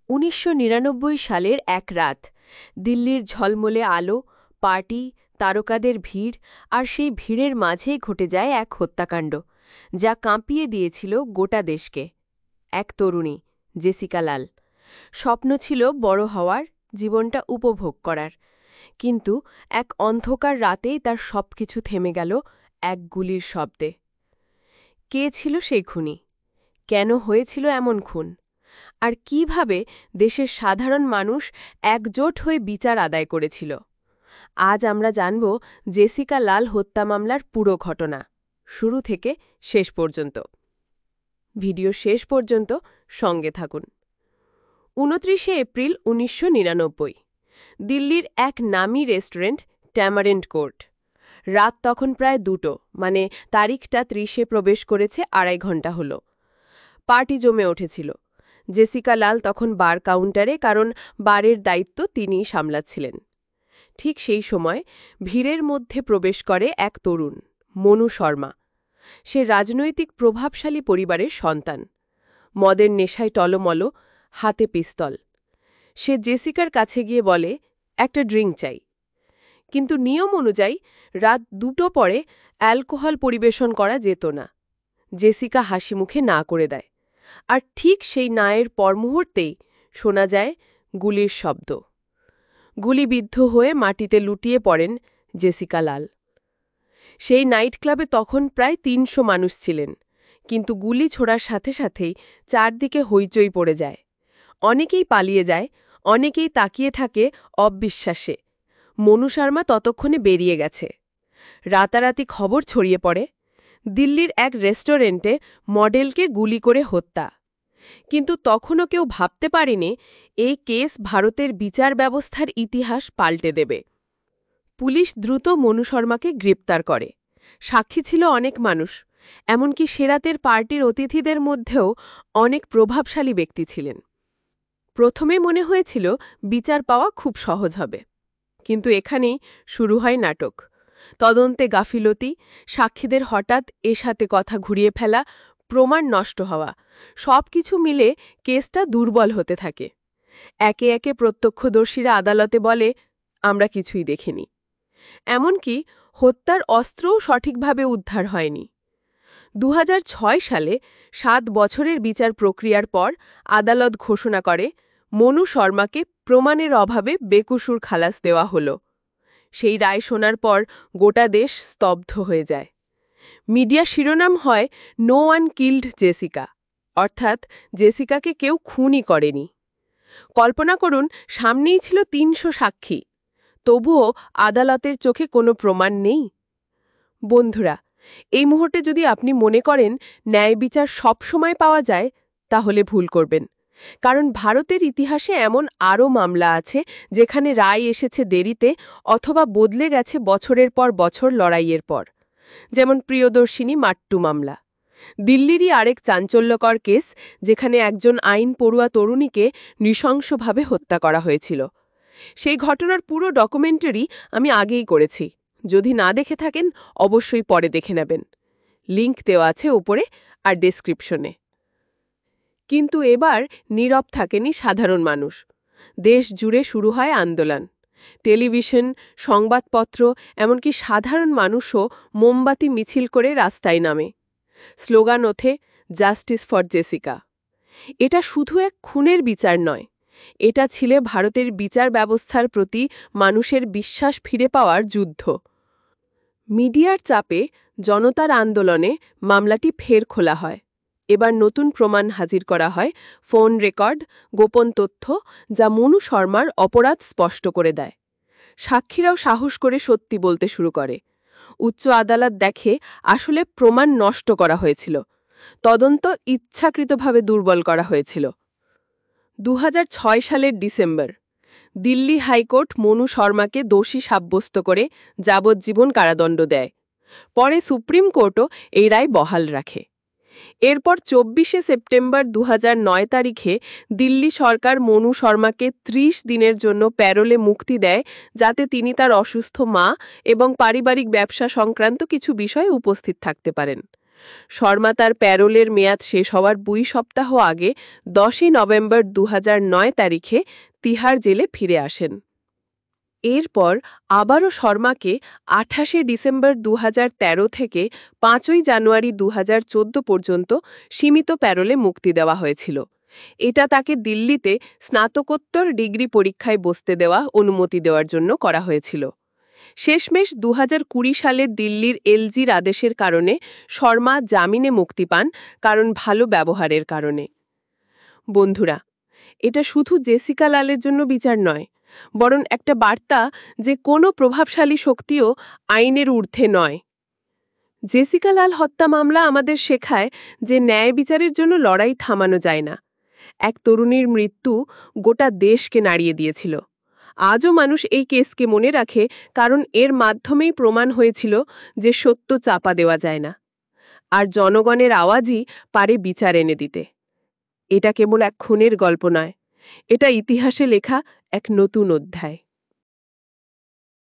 ১৯৯৯ সালের এক রাত দিল্লির ঝলমলে আলো, পার্টি, তারকাদের ভিড় আর সেই ভিড়ের মাঝেই ঘটে যায় এক হত্যাকাণ্ড যা কাঁপিয়ে দিয়েছিল গোটা দেশকে। এক তরুণী, জেসিকা লাল। স্বপ্ন ছিল বড় হওয়ার, জীবনটা উপভোগ করার। কিন্তু এক অন্ধকার রাতেই তার সবকিছু থেমে গেল এক গুলির শব্দে। কে ছিল সেই খুনি? কেন হয়েছিল এমন খুন? আর কিভাবে দেশের সাধারণ মানুষ একজোট হয়ে বিচার আদায় করেছিল? আজ আমরা জানব জেসিকা লাল হত্যা মামলার পুরো ঘটনা, শুরু থেকে শেষ পর্যন্ত। ভিডিও শেষ পর্যন্ত সঙ্গে থাকুন। ২৯ এপ্রিল ১৯৯৯, দিল্লির এক নামী রেস্টুরেন্ট ট্যামারিন্ড কোর্ট। রাত তখন প্রায় ২টো, মানে তারিখটা ৩০-এ প্রবেশ করেছে ২.৫ ঘণ্টা হল। পার্টি জমে উঠেছিল। জেসিকা লাল তখন বার কাউন্টারে, কারণ বারের দায়িত্ব তিনিই সামলাচ্ছিলেন। ঠিক সেই সময় ভিড়ের মধ্যে প্রবেশ করে এক তরুণ, মনু শর্মা। সে রাজনৈতিক প্রভাবশালী পরিবারের সন্তান। মদের নেশায় টলমল, হাতে পিস্তল। সে জেসিকার কাছে গিয়ে বলে, একটা ড্রিঙ্ক চাই। কিন্তু নিয়ম অনুযায়ী রাত ২টো পরে অ্যালকোহল পরিবেশন করা যেত না। জেসিকা হাসি মুখে না করে দেয়। আর ঠিক সেই নায়ের পর মুহূর্তেই শোনা যায় গুলির শব্দ। গুলিবিদ্ধ হয়ে মাটিতে লুটিয়ে পড়েন জেসিকা লাল। সেই নাইট ক্লাবে তখন প্রায় ৩০০ মানুষ ছিলেন, কিন্তু গুলি ছোড়ার সাথে সাথেই চারদিকে হইচই পড়ে যায়। অনেকেই পালিয়ে যায়, অনেকেই তাকিয়ে থাকে অবিশ্বাসে। মনু শর্মা ততক্ষণে বেরিয়ে গেছে। রাতারাতি খবর ছড়িয়ে পড়ে, দিল্লির এক রেস্টুরেন্টে মডেলকে গুলি করে হত্যা। কিন্তু তখনও কেউ ভাবতে পারেনি এই কেস ভারতের বিচার ব্যবস্থার ইতিহাস পাল্টে দেবে। পুলিশ দ্রুত মনু শর্মাকে গ্রেপ্তার করে। সাক্ষী ছিল অনেক মানুষ, এমনকি সেরাতের পার্টির অতিথিদের মধ্যেও অনেক প্রভাবশালী ব্যক্তি ছিলেন। প্রথমে মনে হয়েছিল বিচার পাওয়া খুব সহজ হবে, কিন্তু এখানেই শুরু হয় নাটক। তদন্তে গাফিলতি, সাক্ষীদের হঠাৎ সাথে কথা ঘুরিয়ে ফেলা, প্রমাণ নষ্ট হওয়া, সবকিছু মিলে কেসটা দুর্বল হতে থাকে। একে একে প্রত্যক্ষদর্শীরা আদালতে বলে, আমরা কিছুই দেখিনি। এমনকি হত্যার অস্ত্রও সঠিকভাবে উদ্ধার হয়নি। ২০০৬ সালে ৭ বছরের বিচার প্রক্রিয়ার পর আদালত ঘোষণা করে, মনু শর্মাকে প্রমাণের অভাবে বেকসুর খালাস দেওয়া হল। সেই রায় শোনার পর গোটা দেশ স্তব্ধ হয়ে যায়। মিডিয়া শিরোনাম হয়, নো ওয়ান কিল্ড জেসিকা, অর্থাৎ জেসিকাকে কেউ খুনই করেনি। কল্পনা করুন, সামনেই ছিল ৩০০ সাক্ষী, তবুও আদালতের চোখে কোনো প্রমাণ নেই। বন্ধুরা, এই মুহূর্তে যদি আপনি মনে করেন ন্যায় বিচার সবসময় পাওয়া যায়, তাহলে ভুল করবেন। কারণ ভারতের ইতিহাসে এমন আরও মামলা আছে যেখানে রায় এসেছে দেরিতে অথবা বদলে গেছে বছরের পর বছর লড়াইয়ের পর। যেমন প্রিয়দর্শিনী মাট্টু মামলা, দিল্লিরই আরেক চাঞ্চল্যকর কেস, যেখানে একজন আইন পড়ুয়া তরুণীকে নৃশংসভাবে হত্যা করা হয়েছিল। সেই ঘটনার পুরো ডকুমেন্টারি আমি আগেই করেছি। যদি না দেখে থাকেন, অবশ্যই পরে দেখে নেবেন। লিংক দেওয়া আছে উপরে আর ডেসক্রিপশনে। কিন্তু এবার নীরব থাকেনি সাধারণ মানুষ। দেশ জুড়ে শুরু হয় আন্দোলন। টেলিভিশন, সংবাদপত্র, এমনকি সাধারণ মানুষও মোমবাতি মিছিল করে রাস্তায় নামে। স্লোগান ওঠে, জাস্টিস ফর জেসিকা। এটা শুধু এক খুনের বিচার নয়, এটা ছিল ভারতের বিচার ব্যবস্থার প্রতি মানুষের বিশ্বাস ফিরে পাওয়ার যুদ্ধ। মিডিয়ার চাপে, জনতার আন্দোলনে মামলাটি ফের খোলা হয়। এবার নতুন প্রমাণ হাজির করা হয়, ফোন রেকর্ড, গোপন তথ্য, যা মনু শর্মার অপরাধ স্পষ্ট করে দেয়। সাক্ষীরাও সাহস করে সত্যি বলতে শুরু করে। উচ্চ আদালত দেখে আসলে প্রমাণ নষ্ট করা হয়েছিল, তদন্ত ইচ্ছাকৃতভাবে দুর্বল করা হয়েছিল। ২০০৬ সালের ডিসেম্বর, দিল্লি হাইকোর্ট মনু শর্মাকে দোষী সাব্যস্ত করে যাবজ্জীবন কারাদণ্ড দেয়। পরে সুপ্রিম কোর্টও এই রায় বহাল রাখে। এরপর ২৪শে সেপ্টেম্বর ২০০৯ তারিখে দিল্লি সরকার মনু শর্মাকে ৩০ দিনের জন্য প্যারোলে মুক্তি দেয়, যাতে তিনি তার অসুস্থ মা এবং পারিবারিক ব্যবসা সংক্রান্ত কিছু বিষয়ে উপস্থিত থাকতে পারেন। শর্মা তার প্যারোলের মেয়াদ শেষ হওয়ার ২ সপ্তাহ আগে ১০ই নভেম্বর ২০০৯ তারিখে তিহার জেলে ফিরে আসেন। এরপর আবারও শর্মাকে ২৮শে ডিসেম্বর ২০১৩ থেকে ৫ই জানুয়ারি ২০১৪ পর্যন্ত সীমিত প্যারোলে মুক্তি দেওয়া হয়েছিল। এটা তাকে দিল্লিতে স্নাতকোত্তর ডিগ্রি পরীক্ষায় বসতে দেওয়া অনুমতি দেওয়ার জন্য করা হয়েছিল। শেষমেশ ২০২০ সালে দিল্লির এলজির আদেশের কারণে শর্মা জামিনে মুক্তি পান, কারণ ভালো ব্যবহারের কারণে। বন্ধুরা, এটা শুধু জেসিকা লালের জন্য বিচার নয়, বরং একটা বার্তা যে কোনো প্রভাবশালী শক্তিও আইনের ঊর্ধ্বে নয়। জেসিকা লাল হত্যা মামলা আমাদের শেখায় যে ন্যায় বিচারের জন্য লড়াই থামানো যায় না। এক তরুণীর মৃত্যু গোটা দেশকে নাড়িয়ে দিয়েছিল। আজও মানুষ এই কেসকে মনে রাখে, কারণ এর মাধ্যমেই প্রমাণ হয়েছিল যে সত্য চাপা দেওয়া যায় না, আর জনগণের আওয়াজই পারে বিচার এনে দিতে। এটা কেবল এক খুনের গল্প নয়, এটা ইতিহাসে লেখা এক নতুন অধ্যায়।